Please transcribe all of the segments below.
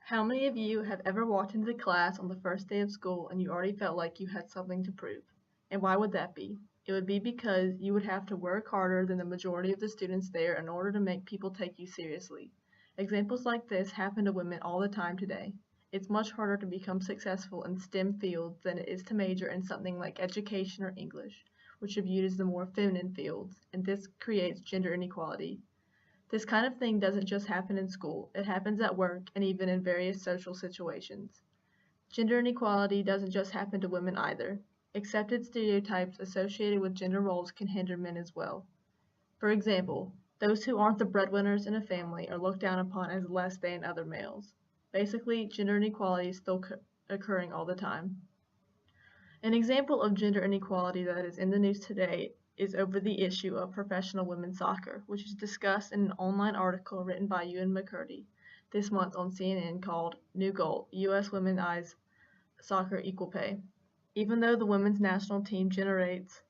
How many of you have ever walked into class on the first day of school and you already felt like you had something to prove? And why would that be? It would be because you would have to work harder than the majority of the students there in order to make people take you seriously. Examples like this happen to women all the time today. It's much harder to become successful in STEM fields than it is to major in something like education or English, which are viewed as the more feminine fields, and this creates gender inequality. This kind of thing doesn't just happen in school, it happens at work and even in various social situations. Gender inequality doesn't just happen to women either. Accepted stereotypes associated with gender roles can hinder men as well. For example, those who aren't the breadwinners in a family are looked down upon as less than other males. Basically, gender inequality is still occurring all the time. An example of gender inequality that is in the news today is over the issue of professional women's soccer, which is discussed in an online article written by Ewan McCurdy this month on CNN called New Goal: U.S. Women Eyes Soccer Equal Pay. Even though the women's national team generates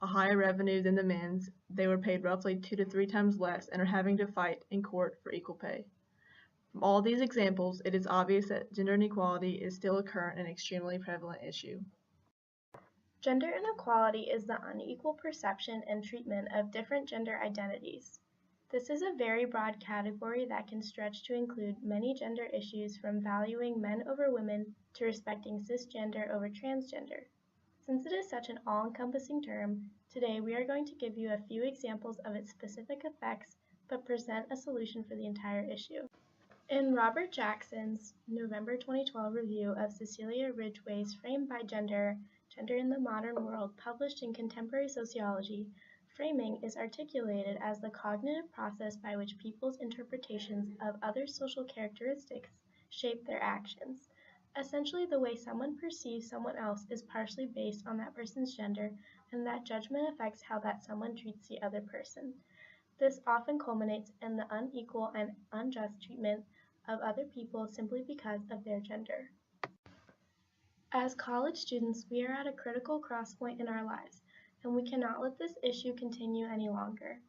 a higher revenue than the men's, they were paid roughly 2 to 3 times less and are having to fight in court for equal pay. From all these examples, it is obvious that gender inequality is still a current and extremely prevalent issue. Gender inequality is the unequal perception and treatment of different gender identities. This is a very broad category that can stretch to include many gender issues from valuing men over women to respecting cisgender over transgender. Since it is such an all-encompassing term, today we are going to give you a few examples of its specific effects but present a solution for the entire issue. In Robert Jackson's November 2012 review of Cecilia Ridgway's Frame by Gender, Gender in the Modern World, published in Contemporary Sociology, framing is articulated as the cognitive process by which people's interpretations of other social characteristics shape their actions. Essentially, the way someone perceives someone else is partially based on that person's gender, and that judgment affects how that someone treats the other person. This often culminates in the unequal and unjust treatment of other people simply because of their gender. As college students, we are at a critical crosspoint in our lives, and we cannot let this issue continue any longer.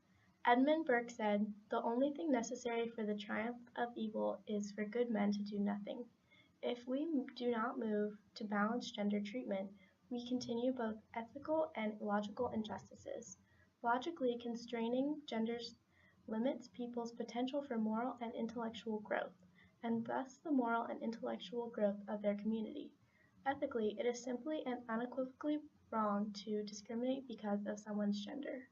Edmund Burke said, "The only thing necessary for the triumph of evil is for good men to do nothing." If we do not move to balance gender treatment, we continue both ethical and logical injustices. Logically, constraining genders limits people's potential for moral and intellectual growth, and thus the moral and intellectual growth of their community. Ethically, it is simply and unequivocally wrong to discriminate because of someone's gender.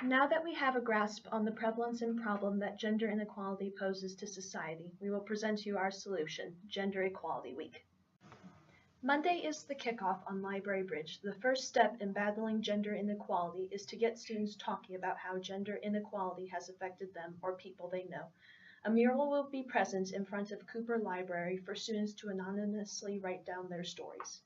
Now that we have a grasp on the prevalence and problem that gender inequality poses to society, we will present to you our solution, Gender Equality Week. Monday is the kickoff on Library Bridge. The first step in battling gender inequality is to get students talking about how gender inequality has affected them or people they know. A mural will be present in front of Cooper Library for students to anonymously write down their stories.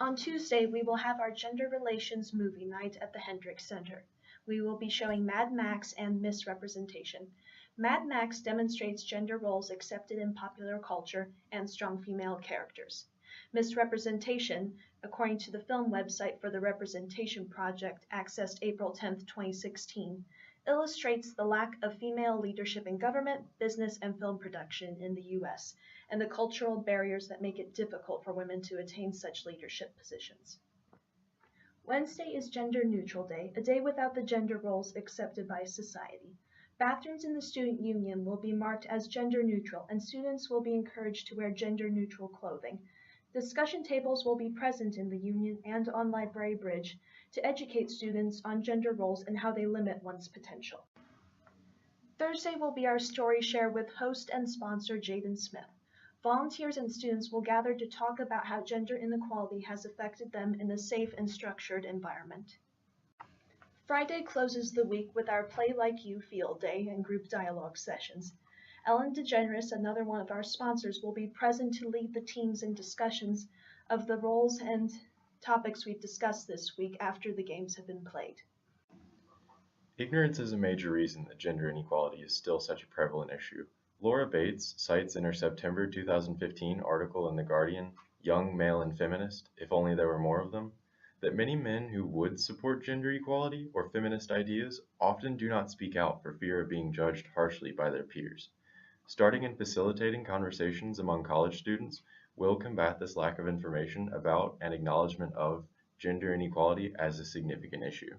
On Tuesday, we will have our Gender Relations movie night at the Hendricks Center. We will be showing Mad Max and Misrepresentation. Mad Max demonstrates gender roles accepted in popular culture and strong female characters. Misrepresentation, according to the film website for the Representation Project, accessed April 10, 2016, illustrates the lack of female leadership in government, business, and film production in the U.S., and the cultural barriers that make it difficult for women to attain such leadership positions. Wednesday is Gender Neutral Day, a day without the gender roles accepted by society. Bathrooms in the student union will be marked as gender neutral, and students will be encouraged to wear gender neutral clothing. Discussion tables will be present in the union and on Library Bridge to educate students on gender roles and how they limit one's potential. Thursday will be our story share with host and sponsor Jaden Smith. Volunteers and students will gather to talk about how gender inequality has affected them in a safe and structured environment. Friday closes the week with our Play Like You Field Day and group dialogue sessions. Ellen DeGeneres, another one of our sponsors, will be present to lead the teams in discussions of the roles and topics we've discussed this week after the games have been played. Ignorance is a major reason that gender inequality is still such a prevalent issue. Laura Bates cites in her September 2015 article in The Guardian, Young, Male, and Feminist, If Only There Were More of Them, that many men who would support gender equality or feminist ideas often do not speak out for fear of being judged harshly by their peers. Starting and facilitating conversations among college students will combat this lack of information about and acknowledgement of gender inequality as a significant issue.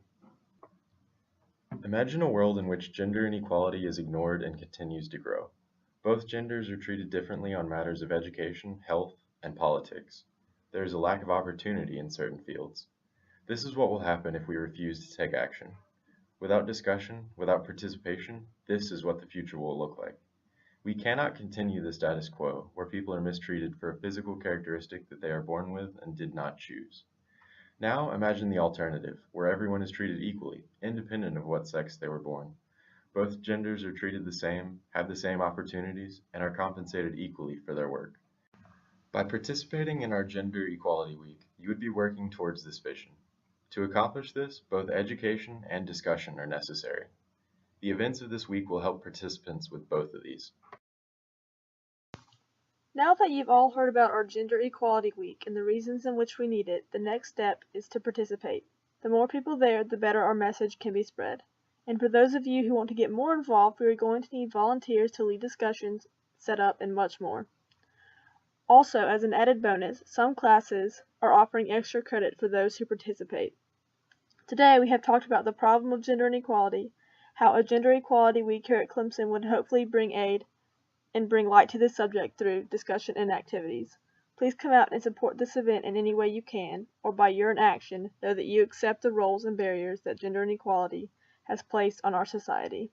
Imagine a world in which gender inequality is ignored and continues to grow. Both genders are treated differently on matters of education, health, and politics. There is a lack of opportunity in certain fields. This is what will happen if we refuse to take action. Without discussion, without participation, this is what the future will look like. We cannot continue the status quo, where people are mistreated for a physical characteristic that they are born with and did not choose. Now imagine the alternative, where everyone is treated equally, independent of what sex they were born. Both genders are treated the same, have the same opportunities, and are compensated equally for their work. By participating in our Gender Equality Week, you would be working towards this vision. To accomplish this, both education and discussion are necessary. The events of this week will help participants with both of these. Now that you've all heard about our Gender Equality Week and the reasons in which we need it, the next step is to participate. The more people there, the better our message can be spread. And for those of you who want to get more involved, we are going to need volunteers to lead discussions, set up, and much more. Also, as an added bonus, some classes are offering extra credit for those who participate. Today, we have talked about the problem of gender inequality, how a Gender Equality Week here at Clemson would hopefully bring aid and bring light to this subject through discussion and activities. Please come out and support this event in any way you can, or by your inaction, know that you accept the roles and barriers that gender inequality has placed on our society.